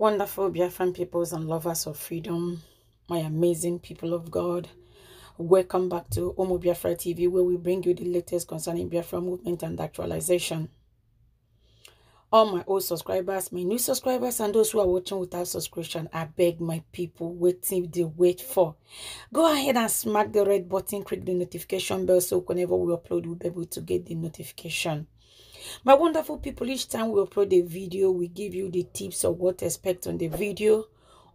Wonderful Biafran peoples and lovers of freedom, my amazing people of God. Welcome back to Omo Biafra TV, where we bring you the latest concerning Biafra movement and actualization. All my old subscribers, my new subscribers, and those who are watching without subscription, I beg my people, wait for. Go ahead and smack the red button, click the notification bell, so whenever we upload, we'll be able to get the notification. My wonderful people, each time we upload a video, we give you the tips of what to expect on the video.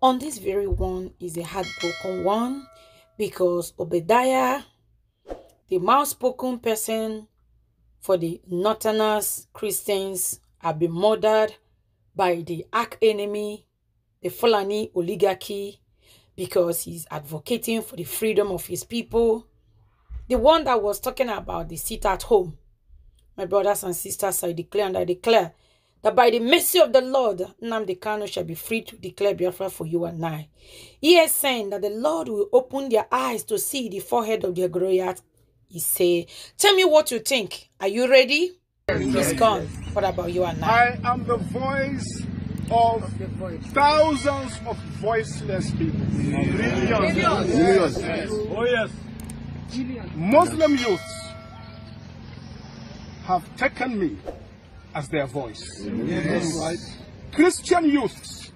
On this very one is a heartbroken one, because Odediah, the mouth-spoken person for the Northerners, Christians, have been murdered by the arch enemy, the Fulani oligarchy, because he's advocating for the freedom of his people. The one that was talking about the sit at home. My brothers and sisters, I declare and I declare that by the mercy of the Lord, KANU shall be free to declare Biafra for you and I. He is saying that the Lord will open their eyes to see the forehead of their Goliath. He say, tell me what you think. Are you ready? He's gone. What about you and I? I am the voice of thousands of voiceless people. Millions. Oh yes. Muslim youths have taken me as their voice. Yes. Right. Christian youths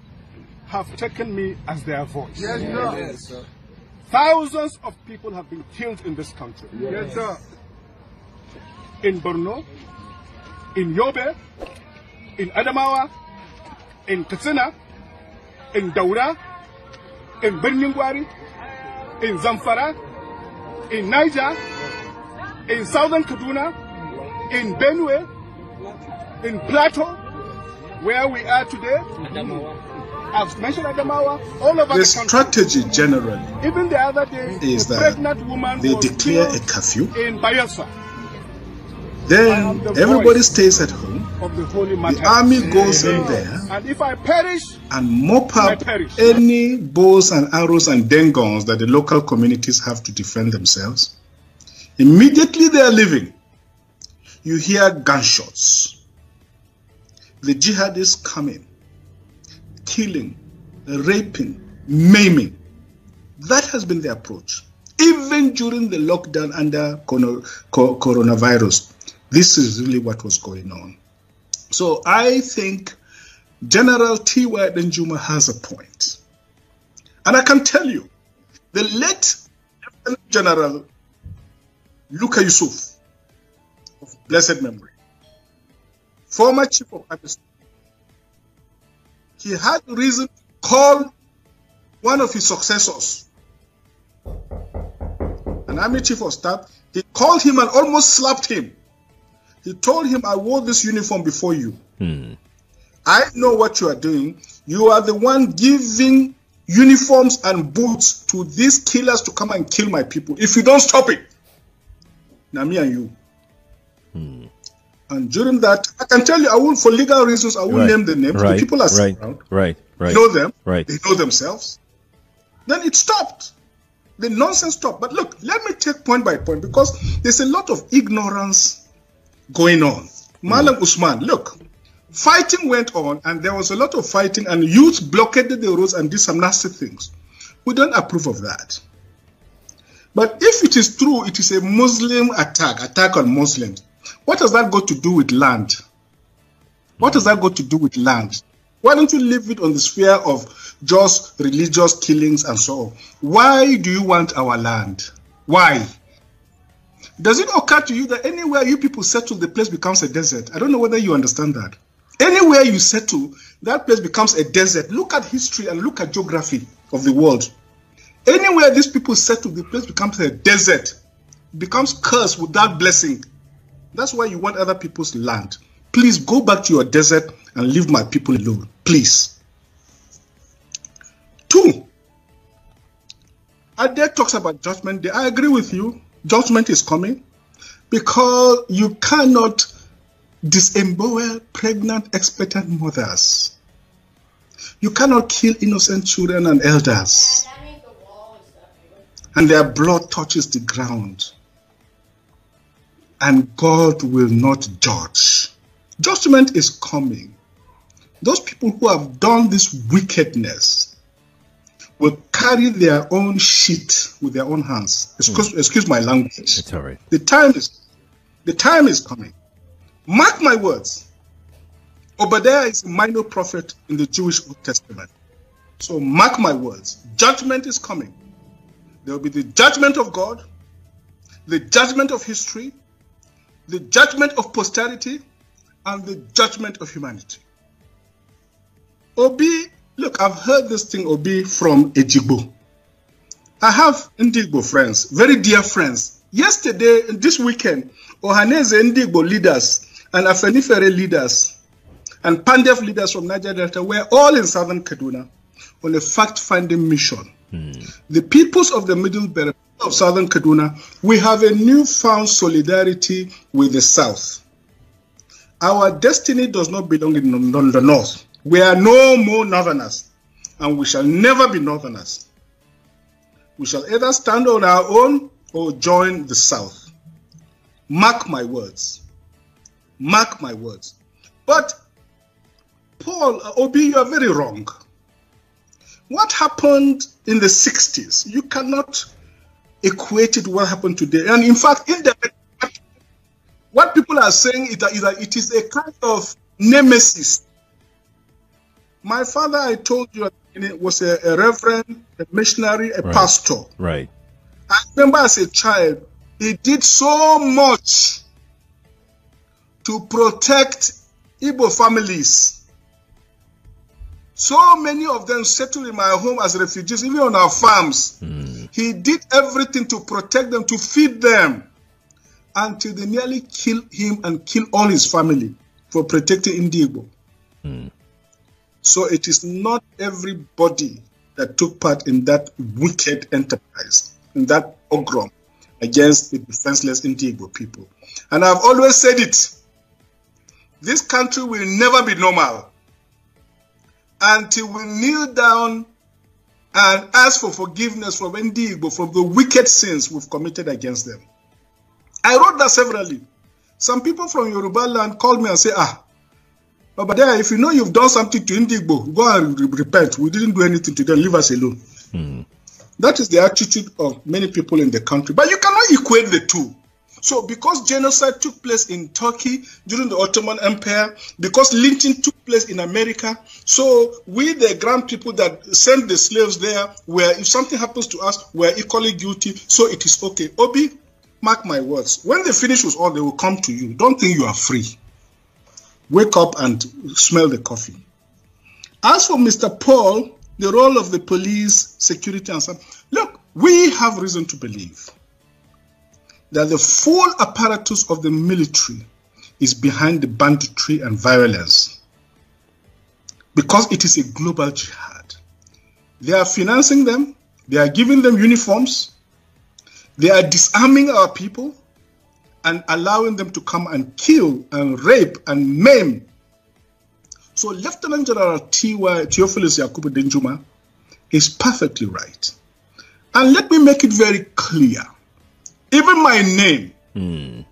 have taken me as their voice. Yes, sir. Yes, sir. Thousands of people have been killed in this country. Yes, sir. In Borno, in Yobe, in Adamawa, in Katsina, in Daura, in Birningwari, in Zamfara, in Niger, in Southern Kaduna, in Benue, in Plateau, where we are today. I've mentioned Adamawa, all over the strategy generally, even the other day, is a that pregnant woman they was declare a killed curfew. In Biafra. Then everybody stays at home. Of the Holy The army goes in there, and if I perish, and mop up any bows and arrows and dengons that the local communities have to defend themselves. Immediately they are leaving, you hear gunshots. The jihadists coming, killing, raping, maiming. That has been the approach. Even during the lockdown under coronavirus, this is really what was going on. So I think General T.Y. Denjuma has a point. And I can tell you, the late General Luka Yusuf, of blessed memory, former chief of army staff, he had reason to call one of his successors, an army chief of staff. He called him and almost slapped him. He told him, I wore this uniform before you. I know what you are doing. You are the one giving uniforms and boots to these killers to come and kill my people. If you don't stop it, now me and you. And during that, I can tell you, I won't, for legal reasons, I won't name the names. The people are sitting around. They know them. They know themselves. Then it stopped. The nonsense stopped. But look, let me take point by point, because there's a lot of ignorance going on. Malam Usman, look, fighting went on, and there was a lot of fighting, and youth blockaded the roads and did some nasty things. We don't approve of that. But if it is true, it is a Muslim attack on Muslims. What has that got to do with land? What has that got to do with land? Why don't you leave it on the sphere of just religious killings and so on? Why do you want our land? Why? Does it occur to you that anywhere you people settle, the place becomes a desert? I don't know whether you understand that. Anywhere you settle, that place becomes a desert. Look at history and look at geography of the world. Anywhere these people settle, the place becomes a desert. It becomes cursed without blessing. That's why you want other people's land. Please go back to your desert and leave my people alone. Please. 2. Ade talks about judgment day. I agree with you. Judgment is coming, because you cannot disembowel pregnant, expectant mothers. You cannot kill innocent children and elders, and their blood touches the ground. And God will not judge. Judgment is coming. those people who have done this wickedness will carry their own shit with their own hands. Excuse my language. It's all right. The time is coming. Mark my words. Obadiah is a minor prophet in the Jewish Old Testament. So mark my words. Judgment is coming. There will be the judgment of God, the judgment of history, the judgment of posterity, and the judgment of humanity. Obi, look, I've heard this thing, Obi, from Ejigbo. I have Ndigbo friends, very dear friends. Yesterday, this weekend, Ohaneze Ndigbo leaders and Afenifere leaders and Pandef leaders from Niger Delta were all in southern Kaduna on a fact-finding mission. The peoples of the Middle Belt of southern Kaduna, we have a newfound solidarity with the South. Our destiny does not belong in the North. We are no more Northerners, and we shall never be Northerners. We shall either stand on our own or join the South. Mark my words. Mark my words. But, Paul, Obi, you are very wrong. What happened in the 60s, you cannot equate it to what happened today. And in fact, what people are saying is that it is a kind of nemesis. My father, I told you, was a reverend, a missionary, a pastor. Right. I remember as a child, he did so much to protect Igbo families. So many of them settled in my home as refugees, even on our farms. He did everything to protect them, to feed them, until they nearly killed him and killed all his family for protecting Igbo. So it is not everybody that took part in that wicked enterprise, in that pogrom against the defenseless Igbo people. And I've always said it, this country will never be normal until we kneel down and ask for forgiveness from Igbo for the wicked sins we've committed against them. I wrote that severally. Some people from Yoruba land called me and say, but there, if you know you've done something to Igbo, go and repent. We didn't do anything to them. Leave us alone. That is the attitude of many people in the country. But you cannot equate the two. So because genocide took place in Turkey during the Ottoman Empire, because lynching took place in America, so we, the grand people that sent the slaves there, where if something happens to us, we're equally guilty, so it is okay. Obi, mark my words. When they finish with all, they will come to you. Don't think you are free. Wake up and smell the coffee. As for Mr. Paul, the role of the police, security, and so on, look, we have reason to believe that the full apparatus of the military is behind the banditry and violence, because it is a global jihad. They are financing them, they are giving them uniforms, they are disarming our people and allowing them to come and kill and rape and maim. So Lieutenant General Theophilus Yakubu Denjuma is perfectly right. And let me make it very clear. Even my name,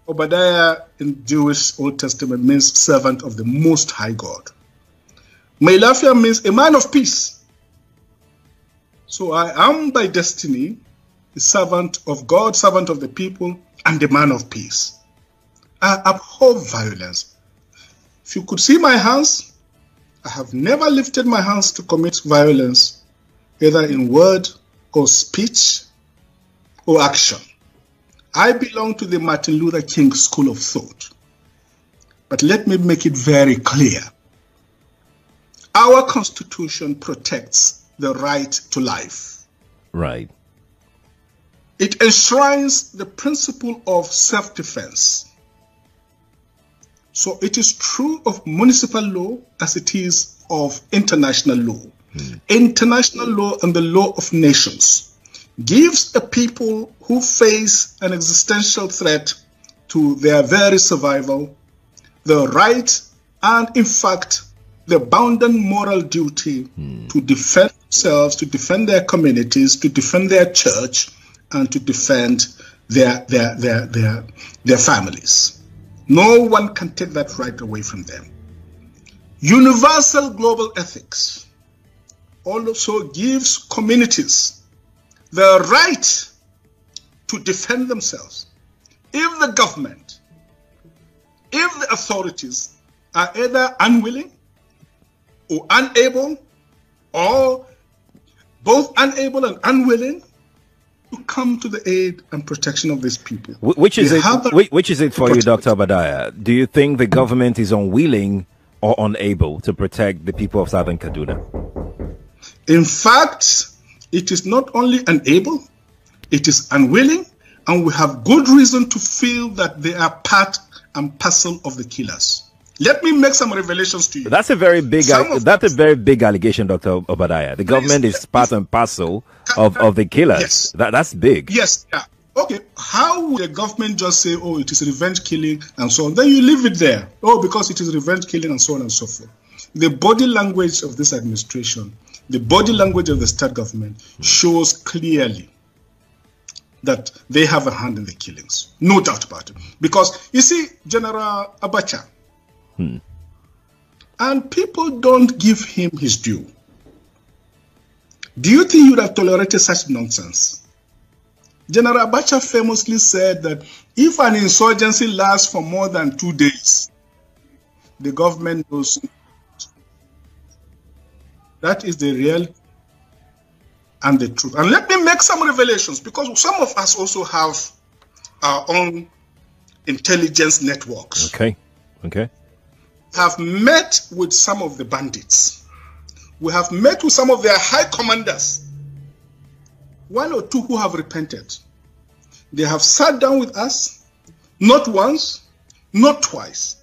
Obadiah in Jewish Old Testament means servant of the Most High God. Mailafia means a man of peace. So I am by destiny the servant of God, servant of the people, and the man of peace. I abhor violence. If you could see my hands, I have never lifted my hands to commit violence, either in word or speech or action. I belong to the Martin Luther King school of thought. But let me make it very clear. Our Constitution protects the right to life. Right. It enshrines the principle of self-defense. So it is true of municipal law as it is of international law. International law and the law of nations gives a people who face an existential threat to their very survival the right and, in fact, the bounden moral duty to defend themselves, to defend their communities, to defend their church, and to defend their families. No one can take that right away from them. Universal global ethics also gives communities the right to defend themselves if the government, if the authorities are either unwilling or unable, or both unable and unwilling to come to the aid and protection of these people. Which is it for you, Dr. Odediah? Do you think the government is unwilling or unable to protect the people of Southern Kaduna? In fact, it is not only unable, it is unwilling, and we have good reason to feel that they are part and parcel of the killers. Let me make some revelations to you. That's a very big allegation, Dr. Odediah. The government is part and parcel of the killers. Yes. That's big. Yes. Yeah. Okay. How would the government just say, oh, it is revenge killing and so on? Then you leave it there. Oh, because it is revenge killing and so on and so forth. The body language of this administration, the body language of the state government shows clearly that they have a hand in the killings. No doubt about it. Because, you see, General Abacha, and people don't give him his due. Do you think you would have tolerated such nonsense? General Abacha famously said that if an insurgency lasts for more than 2 days, the government knows. That is the real and the truth. And let me make some revelations, because some of us also have our own intelligence networks. Okay. Have met with some of the bandits. We have met with some of their high commanders. 1 or 2 who have repented. They have sat down with us, not once, not twice.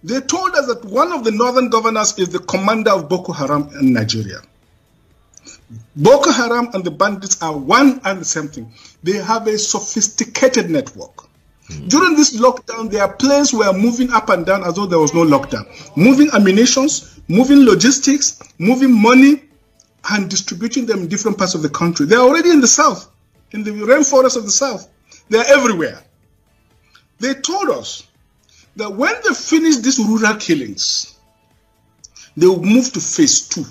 They told us that one of the northern governors is the commander of Boko Haram in Nigeria. Boko Haram and the bandits are one and the same thing. They have a sophisticated network. During this lockdown, their planes were moving up and down as though there was no lockdown. Moving ammunitions, moving logistics, moving money, and distributing them in different parts of the country. They are already in the south, in the rainforest of the south. They are everywhere. They told us that when they finish these rural killings, they will move to phase 2.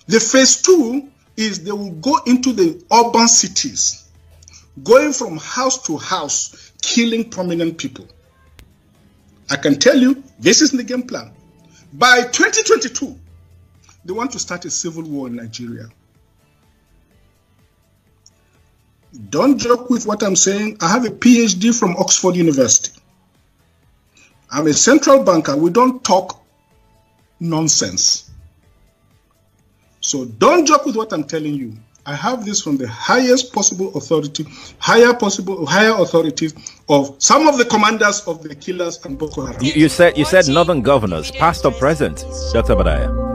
The phase 2 is they will go into the urban cities, going from house to house, killing prominent people. I can tell you, this is the game plan. By 2022, they want to start a civil war in Nigeria. Don't joke with what I'm saying. I have a PhD from Oxford University. I'm a central banker. We don't talk nonsense. So don't joke with what I'm telling you. I have this from the highest possible authority, higher authorities of some of the commanders of the killers and Boko Haram. You said northern governors, past or present, Dr. Odediah.